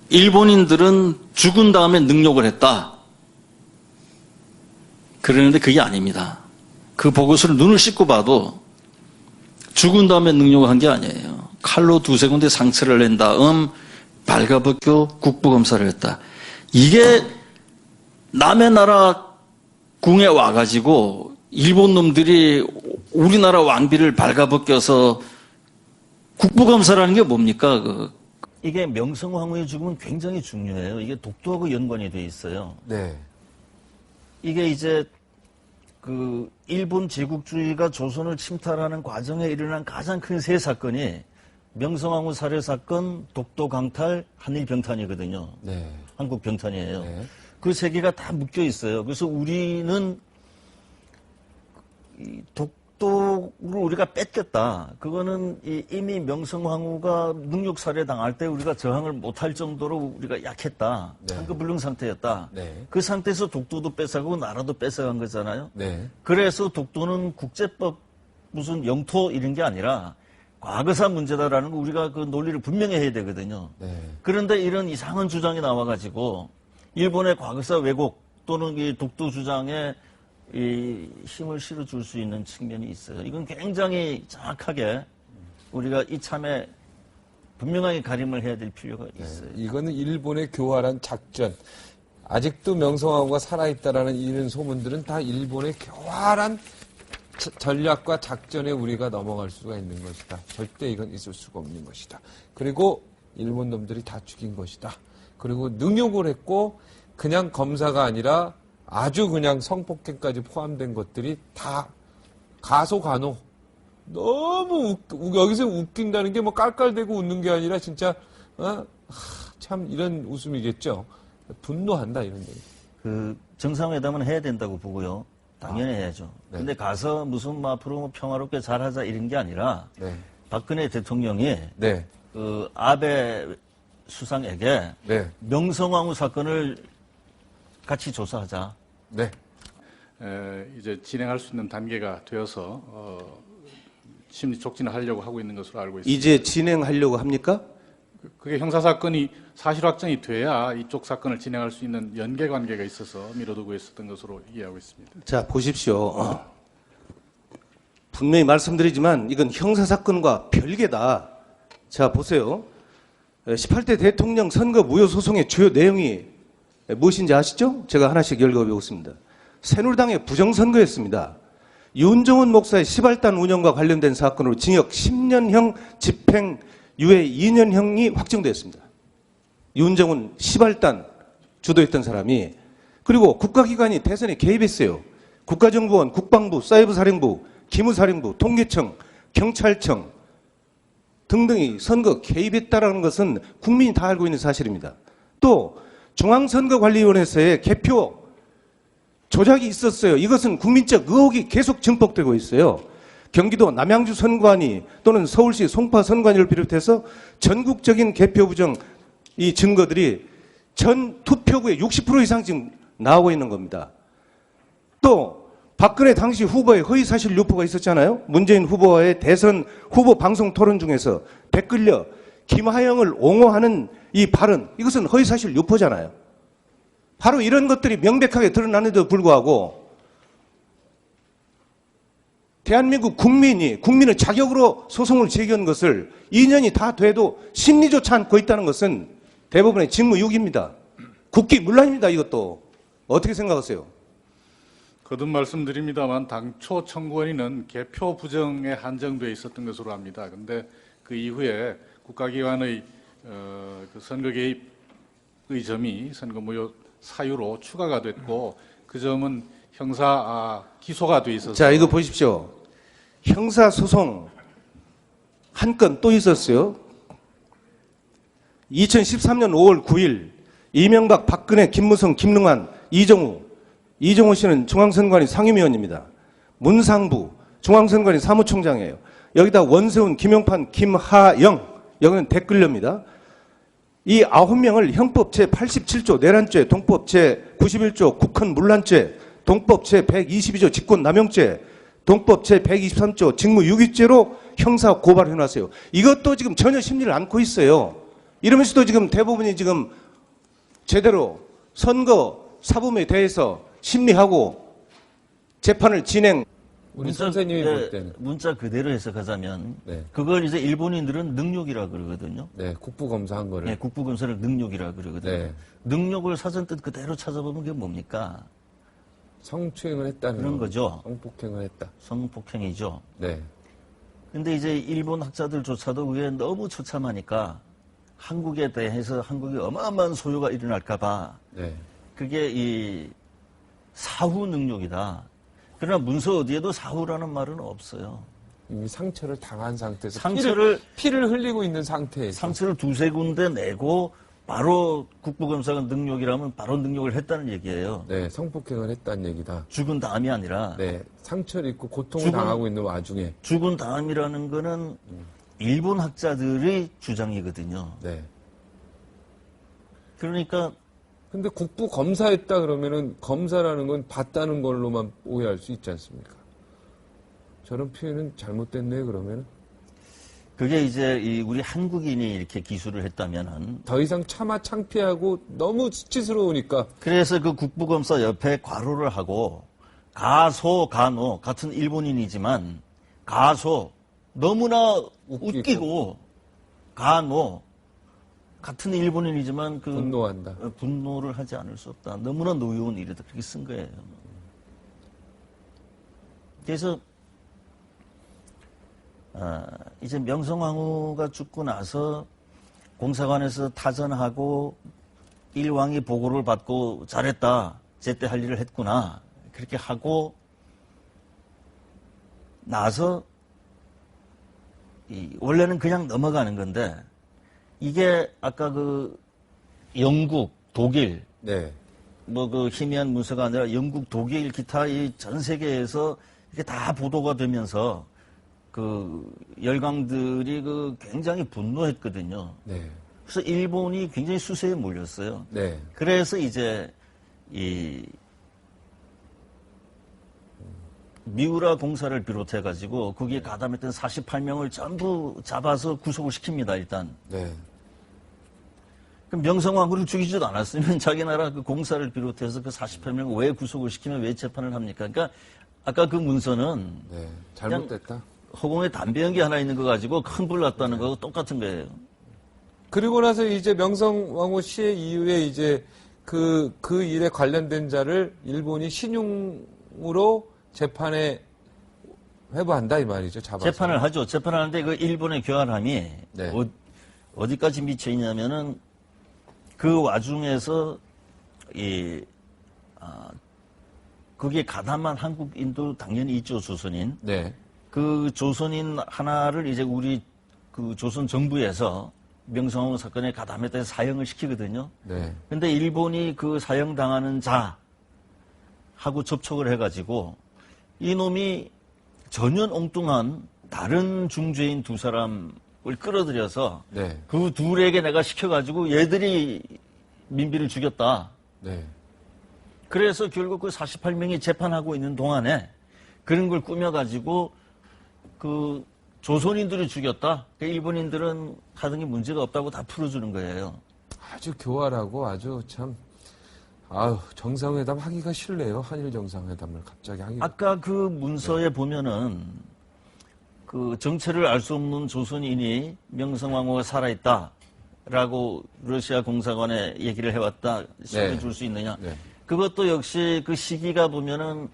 일본인들은 죽은 다음에 능욕을 했다. 그러는데 그게 아닙니다. 그 보고서를 눈을 씻고 봐도 죽은 다음에 능욕을 한 게 아니에요. 칼로 두세 군데 상처를 낸 다음 발가벗겨 국부검사를 했다. 이게 남의 나라 궁에 와가지고 일본 놈들이 우리나라 왕비를 발가벗겨서 국부검사라는 게 뭡니까? 이게 명성황후의 죽음은 굉장히 중요해요. 이게 독도하고 연관이 돼 있어요. 네. 이게 이제 일본 제국주의가 조선을 침탈하는 과정에 일어난 가장 큰 세 사건이 명성황후 살해 사건, 독도 강탈, 한일 병탄이거든요. 네. 한국 병탄이에요. 네. 그 세 개가 다 묶여 있어요. 그래서 우리는 이 독도를 우리가 뺏겼다. 그거는 이미 명성황후가 능욕 살해 당할 때 우리가 저항을 못할 정도로 우리가 약했다. 네. 상급불능 상태였다. 네. 그 상태에서 독도도 뺏어가고 나라도 뺏어간 거잖아요. 네. 그래서 독도는 국제법 무슨 영토 이런 게 아니라 과거사 문제다라는 거 우리가 그 논리를 분명히 해야 되거든요. 네. 그런데 이런 이상한 주장이 나와가지고 일본의 과거사 왜곡 또는 이 독도 주장에 이 힘을 실어줄 수 있는 측면이 있어요. 이건 굉장히 정확하게 우리가 이참에 분명하게 가림을 해야 될 필요가 있어요. 이거는 일본의 교활한 작전. 아직도 명성황후가 살아있다라는 이런 소문들은 다 일본의 교활한 전략과 작전에 우리가 넘어갈 수가 있는 것이다. 절대 이건 있을 수가 없는 것이다. 그리고 일본 놈들이 다 죽인 것이다. 그리고 능욕을 했고 그냥 검사가 아니라 아주 그냥 성폭행까지 포함된 것들이 다 가소간호. 너무 여기서 웃긴다는 게 뭐 깔깔대고 웃는 게 아니라 진짜 참 이런 웃음이겠죠. 분노한다 이런 얘기. 그 정상회담은 해야 된다고 보고요. 당연히 해야죠. 네. 근데 가서 무슨 뭐 앞으로 뭐 평화롭게 잘하자 이런 게 아니라 네. 박근혜 대통령이 네. 그 아베 수상에게 네. 명성황후 사건을 같이 조사하자. 네. 이제 진행할 수 있는 단계가 되어서 심리 촉진을 하려고 하고 있는 것으로 알고 있습니다. 이제 진행하려고 합니까? 그게 형사 사건이 사실 확정이 돼야 이쪽 사건을 진행할 수 있는 연계 관계가 있어서 미뤄두고 있었던 것으로 이해하고 있습니다. 자, 보십시오. 분명히 말씀드리지만 이건 형사 사건과 별개다. 자, 보세요. 18대 대통령 선거 무효 소송의 주요 내용이 무엇인지 아시죠? 제가 하나씩 읽어보겠습니다. 새누리당의 부정선거였습니다. 윤정훈 목사의 시발단 운영과 관련된 사건으로 징역 10년형 집행유예 2년형이 확정되었습니다. 윤정훈 시발단 주도했던 사람이. 그리고 국가기관이 대선에 개입했어요. 국가정보원, 국방부, 사이버사령부, 기무사령부, 통계청, 경찰청 등등이 선거 개입했다는 것은 국민이 다 알고 있는 사실입니다. 또 중앙선거관리위원회에서의 개표 조작이 있었어요. 이것은 국민적 의혹이 계속 증폭되고 있어요. 경기도 남양주 선관위 또는 서울시 송파 선관위를 비롯해서 전국적인 개표 부정 이 증거들이 전 투표구의 60% 이상 지금 나오고 있는 겁니다. 또 박근혜 당시 후보의 허위사실 유포가 있었잖아요. 문재인 후보와의 대선 후보 방송 토론 중에서 댓글려 김하영을 옹호하는 이 발언, 이것은 허위사실 유포잖아요. 바로 이런 것들이 명백하게 드러나는데도 불구하고 대한민국 국민을 자격으로 소송을 제기한 것을 2년이 다 돼도 심리조차 않고 있다는 것은 대부분의 직무유기입니다. 국기문란입니다. 이것도. 어떻게 생각하세요? 거듭 말씀드립니다만 당초 청구원인은 개표 부정에 한정되어 있었던 것으로 압니다. 그런데 그 이후에 국가기관의 그 선거 개입의 점이 선거 무효 사유로 추가가 됐고 그 점은 형사 기소가 돼 있어서. 자, 이거 보십시오. 형사 소송 한 건 또 있었어요. 2013년 5월 9일 이명박, 박근혜, 김무성, 김능환, 이정우 씨는 중앙선관위 상임위원입니다. 문상부 중앙선관위 사무총장이에요. 여기다 원세훈, 김용판, 김하영 여기는 댓글료입니다. 이 9명을 형법 제87조 내란죄, 동법 제91조 국헌 문란죄, 동법 제122조 직권남용죄, 동법 제123조 직무유기죄로 형사 고발해놨어요. 이것도 지금 전혀 심리를 않고 있어요. 이러면서도 지금 대부분이 지금 제대로 선거 사범에 대해서 심리하고 재판을 진행. 우리 선생님이 볼 때는. 문자 그대로 해석하자면 네. 그걸 이제 일본인들은 능욕이라 그러거든요. 네, 국부검사 한 거를. 네, 국부검사를 능욕이라 그러거든요. 네. 능욕을 사전뜻 그대로 찾아보면 그게 뭡니까? 성추행을 했다는 그런 거죠. 성폭행을 했다. 성폭행이죠. 네. 근데 이제 일본 학자들조차도 그게 너무 처참하니까 한국에 대해서 한국이 어마어마한 소요가 일어날까봐 네. 그게 이 사후 능욕이다. 그러나 문서 어디에도 사후라는 말은 없어요. 이미 상처를 당한 상태에서 상처를 피를 흘리고 있는 상태에서 상처를 두세 군데 내고 바로 국부검사가 능욕이라면 바로 능욕을 했다는 얘기예요. 네, 성폭행을 했다는 얘기다. 죽은 다음이 아니라 네, 상처를 입고 고통을 당하고 있는 와중에 죽은 다음이라는 거는 일본 학자들의 주장이거든요. 네. 그러니까 근데 국부 검사했다 그러면은 검사라는 건 봤다는 걸로만 오해할 수 있지 않습니까? 저런 표현은 잘못됐네 그러면은 그게 이제 우리 한국인이 이렇게 기술을 했다면은 더 이상 차마 창피하고 너무 수치스러우니까 그래서 그 국부검사 옆에 괄호를 하고 가소 간호 같은 일본인이지만 가소 너무나 웃기고 간호 같은 일본인이지만 그 분노한다. 분노를 하지 않을 수 없다. 너무나 노여운 일이다. 그렇게 쓴 거예요. 그래서 이제 명성황후가 죽고 나서 공사관에서 타전하고 일왕이 보고를 받고 잘했다. 제때 할 일을 했구나. 그렇게 하고 나서 원래는 그냥 넘어가는 건데 이게 아까 그 영국, 독일 네. 뭐 그 희미한 문서가 아니라 영국, 독일, 기타 이 전 세계에서 이게 다 보도가 되면서 그 열강들이 그 굉장히 분노했거든요. 네. 그래서 일본이 굉장히 수세에 몰렸어요. 네. 그래서 이제 이 미우라 공사를 비롯해 가지고 거기에 가담했던 48명을 전부 잡아서 구속을 시킵니다. 일단. 네. 그럼 명성황후를 죽이지도 않았으면 자기 나라 그 공사를 비롯해서 그 48명을 왜 구속을 시키면 왜 재판을 합니까? 그러니까 아까 그 문서는 네. 잘못됐다. 허공에 담배 연기 하나 있는 거 가지고 큰 불 났다는 거하고 똑같은 거예요. 그리고 나서 이제 명성황후 시해 이후에 이제 그 일에 관련된 자를 일본이 신용으로 재판에 회부한다 이 말이죠. 잡아서. 재판을 하죠. 재판을 하는데 그 일본의 교활함이 네. 어디까지 미쳐 있냐면은 그 와중에서 거기에 가담한 한국인도 당연히 있죠. 조선인. 네. 그 조선인 하나를 이제 우리 그 조선 정부에서 명성황후 사건에 가담했다 해서 사형을 시키거든요. 네. 근데 일본이 그 사형당하는 자하고 접촉을 해가지고 이놈이 전혀 엉뚱한 다른 중죄인 두 사람을 끌어들여서 네. 그 둘에게 내가 시켜가지고 얘들이 민비를 죽였다. 네. 그래서 결국 그 48명이 재판하고 있는 동안에 그런 걸 꾸며가지고 그 조선인들이 죽였다. 그 일본인들은 하던 게 문제가 없다고 다 풀어주는 거예요. 아주 교활하고 아주 참 정상회담 하기가 싫네요. 한일 정상회담을 갑자기 하기가. 아까 그 문서에 보면은 그 정체를 알 수 없는 조선인이 명성황후가 살아있다라고 러시아 공사관에 얘기를 해왔다. 시켜줄 수 있느냐. 네. 그것도 역시 그 시기가 보면은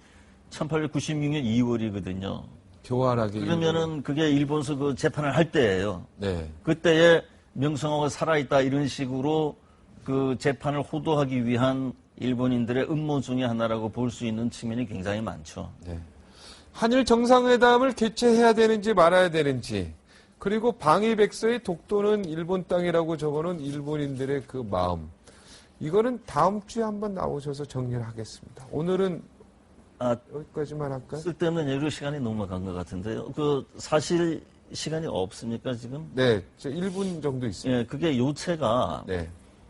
1896년 2월이거든요. 교활하게. 그러면은 그게 일본서 그 재판을 할 때예요. 네. 그때에 명성황후가 살아있다 이런 식으로 그 재판을 호도하기 위한 일본인들의 음모 중에 하나라고 볼 수 있는 측면이 굉장히 많죠. 네. 한일 정상회담을 개최해야 되는지 말아야 되는지, 그리고 방위백서의 독도는 일본 땅이라고 적어놓은 일본인들의 그 마음, 이거는 다음 주에 한번 나오셔서 정리를 하겠습니다. 오늘은 여기까지만 할까요? 쓸데없는 얘기로 시간이 넘어간 것 같은데요. 그 사실 시간이 없습니까 지금? 네, 1분 정도 있습니다. 예, 그게 요체가 네.